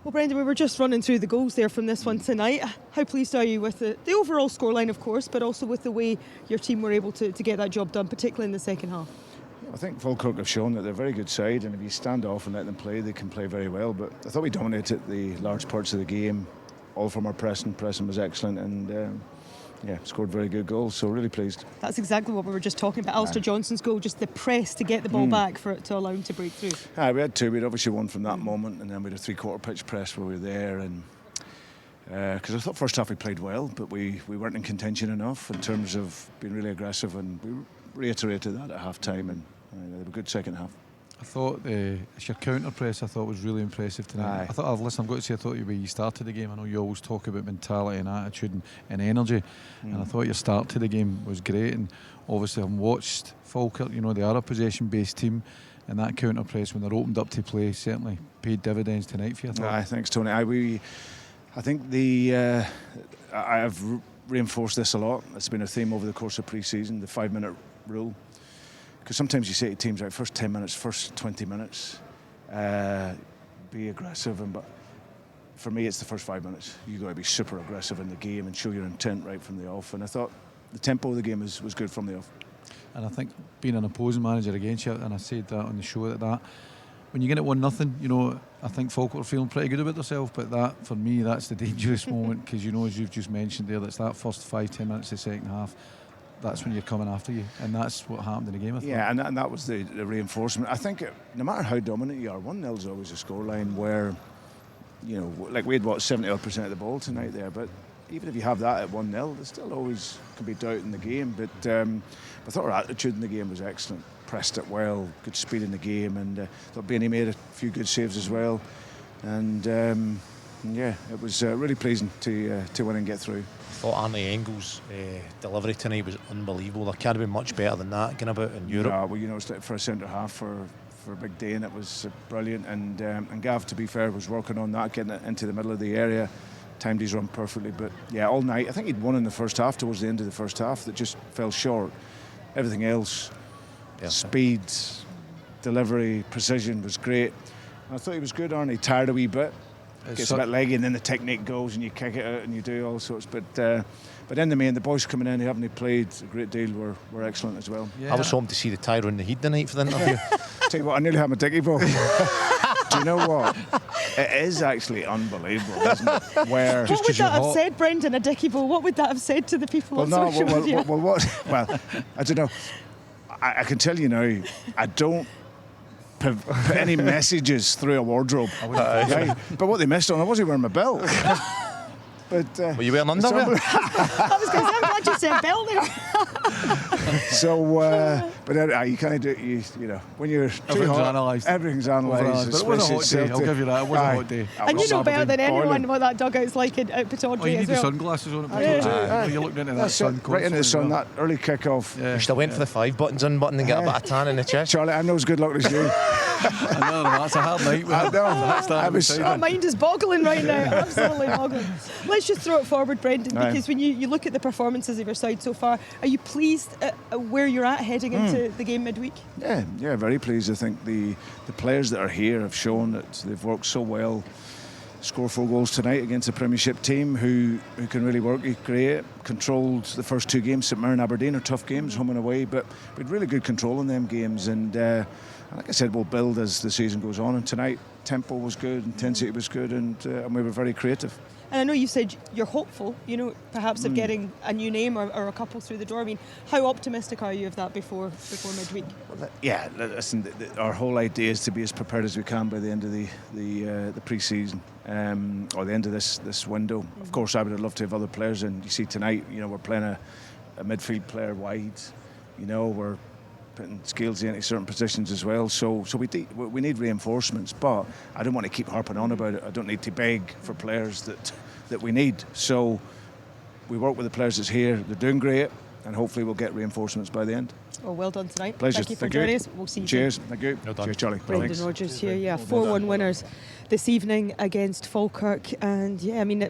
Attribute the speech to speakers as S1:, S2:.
S1: Well, Brendan, we were just running through the goals there from this one tonight. How pleased are you with the overall scoreline, of course, but also with the way your team were able to get that job done, particularly in the second half?
S2: I think Falkirk have shown that they're a very good side, and if you stand off and let them play, they can play very well. But I thought we dominated the large parts of the game, all from our pressing. Pressing was excellent, and scored very good goals, so really pleased.
S1: That's exactly what we were just talking about. Alistair Johnson's goal, just the press to get the ball back to allow him to break through.
S2: We had two. We'd obviously won from that moment, and then we had a three-quarter pitch press where we were there, and because I thought first half we played well, but we weren't in contention enough in terms of being really aggressive, and we reiterated that at half-time, and they had a good second half.
S3: I thought your counter press I thought was really impressive tonight. I thought, listen, I've got to say, I thought you started the game. I know you always talk about mentality and attitude and energy, and I thought your start to the game was great. And obviously, I've watched Falkirk. You know, they are a possession-based team, and that counter press when they're opened up to play certainly paid dividends tonight for you.
S2: Thanks, Tony. I think I have reinforced this a lot. It's been a theme over the course of pre-season, the 5-minute rule. Because sometimes you say to teams, right, first 10 minutes, first 20 minutes, be aggressive. But for me, it's the first 5 minutes. You've got to be super aggressive in the game and show your intent right from the off. And I thought the tempo of the game was good from the off. And
S3: I think being an opposing manager against you, and I said that on the show, that when you get it 1-0, you know, I think Falkirk are feeling pretty good about themselves. But that, for me, that's the dangerous moment, because you know, as you've just mentioned there, that's that first 5-10 minutes of the second half. That's when you're coming after you, and that's what happened in the game. I thought.
S2: Yeah, and that was the reinforcement. I think no matter how dominant you are, 1-0 is always a scoreline where, you know, like we had 70% of the ball tonight there, but even if you have that at 1-0, there still always can be doubt in the game. But I thought our attitude in the game was excellent. Pressed it well, good speed in the game, and I thought Bainey made a few good saves as well. And it was really pleasing to win and get through.
S4: I thought Arnie Engels' delivery tonight was unbelievable. There can't have been much better than that going about in Europe.
S2: Yeah, well, you know, it's like for a centre half for a big day, and it was brilliant. And Gav, to be fair, was working on that, getting it into the middle of the area, timed his run perfectly. But yeah, all night, I think he'd won in the first half, towards the end of the first half, that just fell short. Everything else, speed, delivery, precision was great. And I thought he was good, Arnie. Tired a wee bit. Gets a bit leggy, and then the technique goes and you kick it out and you do all sorts. But in the main, the boys coming in who haven't played a great deal were excellent as well.
S4: Yeah. I was hoping to see the Tyrone the Heat tonight for the interview.
S2: Tell you what, I nearly had my dicky ball. Do you know what? It is actually unbelievable, isn't it? Where
S1: what would that have said, Brendan, a dicky ball? What would that have said to the people on social media?
S2: Well, I don't know. I can tell you now, I don't put any messages through a wardrobe. Right? But what they missed on, I wasn't wearing my belt. But
S4: were you wearing underwear?
S1: I was going to say, I'm glad you said belt there.
S2: So, but you kind of do, you know, when you're too hot, everything's analysed.
S3: But it was a hot day, I'll give you that. It was a hot day.
S1: And you know better than anyone what that dugout's like at Pittodrie.
S3: Oh, you need
S1: the
S3: sunglasses on at
S2: You're
S3: looking into that sun.
S2: Right into the sun, that early kick-off.
S4: You should have went for the 5 buttons unbuttoned and get a bit of tan in the chest.
S2: Charlie, I'm not as good luck as you.
S3: I know, that's a hard night.
S1: My mind is boggling right now, absolutely boggling. Let's just throw it forward, Brendan, because when you look at the performances of your side so far, are you pleased at where you're at heading into the game midweek?
S2: Yeah, very pleased. I think the players that are here have shown that they've worked so well. Score 4 goals tonight against a Premiership team who can really work, create, controlled the first 2 games. St Mirren, Aberdeen are tough games, home and away, but we had really good control in them games. And like I said, we'll build as the season goes on. And tonight, tempo was good, intensity was good, and we were very creative.
S1: And I know you said you're hopeful, you know, perhaps of getting a new name or a couple through the door. I mean, how optimistic are you of that before midweek?
S2: Yeah, listen, our whole idea is to be as prepared as we can by the end of the pre-season or the end of this window. Of course, I would have loved to have other players, and you see tonight, you know, we're playing a midfield player wide. You know, we're putting Scalesy into certain positions as well. So we need reinforcements, but I don't want to keep harping on about it. I don't need to beg for players that we need. So we work with the players that's here. They're doing great, and hopefully we'll get reinforcements by the end.
S1: Well done tonight.
S2: Pleasure.
S1: Thank you for joining us. We'll see you
S2: Cheers.
S1: soon.
S2: Thank you.
S4: Well done.
S2: Cheers, Charlie.
S1: Brendan Rodgers here. 4-1 winners this evening against Falkirk, and I mean